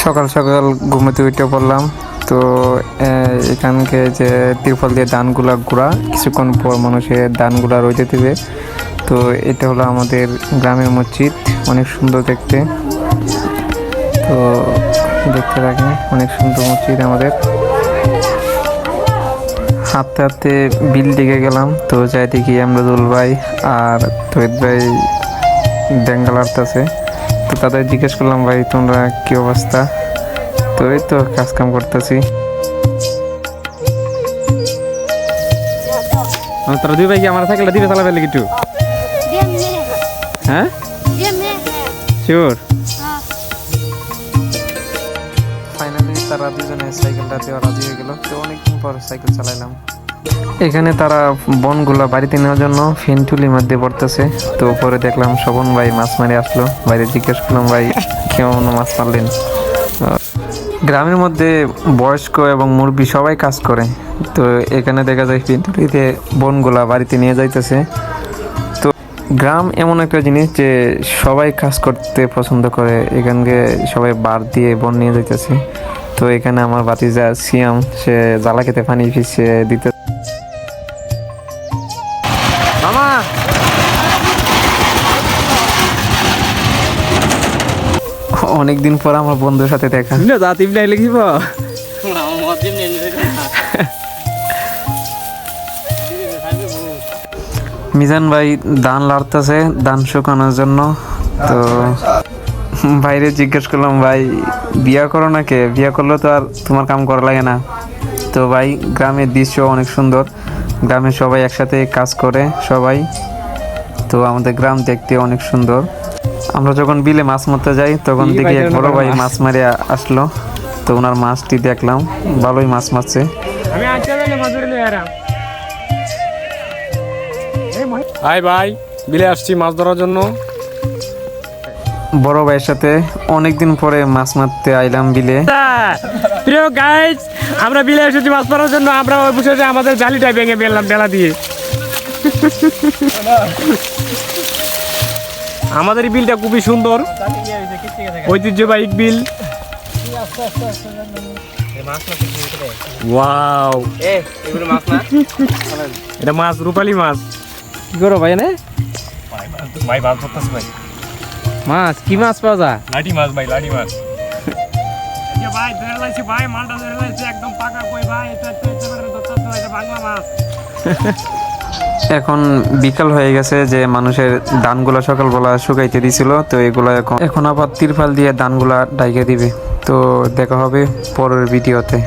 সকাল সকাল ঘুমাতে উঠে পড়লাম। তো এখানকে যে তিরপল দিয়ে ধানগুলা গুঁড়া কিছুক্ষণ পর মানুষের ধানগুলা রইতে দেবে। তো এটা হলো আমাদের গ্রামের মসজিদ, অনেক সুন্দর দেখতে। তো দেখতে থাকেন, অনেক সুন্দর মসজিদ আমাদের। হাঁটতে হাঁটতে বিল দিকে গেলাম, তো যাই দেখি আমরাদুল ভাই আর তহিদ ভাই বেঙ্গাল আর্টতেছে। তো তাদের জিজ্ঞেস করলাম, ভাই তোমরা কি অবস্থা? তো এই তো কাজ কাম করতেছি। তোরা দুই ভাই কি আমার সাইকেলটা দিবে চালাবে একটু? হ্যাঁ শিওর। ফাইনালি তারা দুজনে সাইকেলটা দেওয়া রাজি হয়ে গেল। তো অনেকদিন পর সাইকেল চালাইলাম। এখানে তারা বনগুলা বাড়িতে নেওয়ার জন্য ফেন্টুলির মধ্যে পড়তেছে। তো পরে দেখলাম শোভন ভাই মাছ মারি আসলো। বাইরে জিজ্ঞেস করলাম, ভাই কেমন মাছ মারলেন? গ্রামের মধ্যে বয়স্ক এবং মুরব্বী সবাই কাজ করে। তো এখানে দেখা যায় ফেন্টুলিতে বনগুলা বাড়িতে নিয়ে যাইতেছে। তো গ্রাম এমন একটা জিনিস যে সবাই কাজ করতে পছন্দ করে। এখানকে সবাই বার দিয়ে বন নিয়ে যাইতেছে। তো এখানে আমার ভাতিজা সিয়াম, সে জ্বালা খেতে পানি ফিসে দিতে। মামা অনেকদিন পর আমার বন্ধুর সাথে দেখা। জাতিম নাই লিখিব। মিজান ভাই ধান লাড়তেছে ধান শুকানোর জন্য। তো বাইরে জিজ্ঞেস করলাম, ভাই বিয়া করো না কে? বিয়া করলে তো আর তোমার কাম করা লাগে না। তো ভাই গ্রামের দৃশ্য অনেক সুন্দর, গ্রামে সবাই একসাথে কাজ করে সবাই। তো আমাদের গ্রাম দেখতে অনেক সুন্দর। আমরা যখন বিলে মাছ মারতে যাই তখন দেখি এক বড় ভাই মাছ মারে আসলো। তো ওনার মাছটি দেখলাম, ভালোই মাছ মারছে। হাই ভাই, বিলে আসছি মাছ ধরার জন্য। বড় ভাইয়ের সাথে অনেকদিন পরে মাছ মারতে আইলাম বিলে। প্রিয় গাইস, আমরা বিলে এসেছি মাছ ধরার জন্য। আমরা ওই বসে আমাদের জালিটা ভেঙে ফেললাম ডেলা দিয়ে। আমাদের বিলটা খুবই সুন্দর, ঐতিহ্যবাহী বিল। ওয়াও, এটা মাছ, রূপালী মাছ। কি করো ভাই? এনে ভাই মাছ ধরতেছে ভাই। মাছ কি মাছ পাওয়া যায়? লাঠি মাছ ভাই, লাঠি মাছ। ভাই ধরে লাইছি ভাই, মালটা ধরে লাইছি একদম পাকা কই ভাই। এটা বাংলা মাছ। এখন বিকাল হয়ে গেছে, যে মানুষের ধানগুলা সকালবেলা শুকাইতে দিছিল। তো এগুলা এখন আবার তিরপাল দিয়ে ধানগুলা ডাইকে দিবে। তো দেখা হবে পরের ভিডিওতে।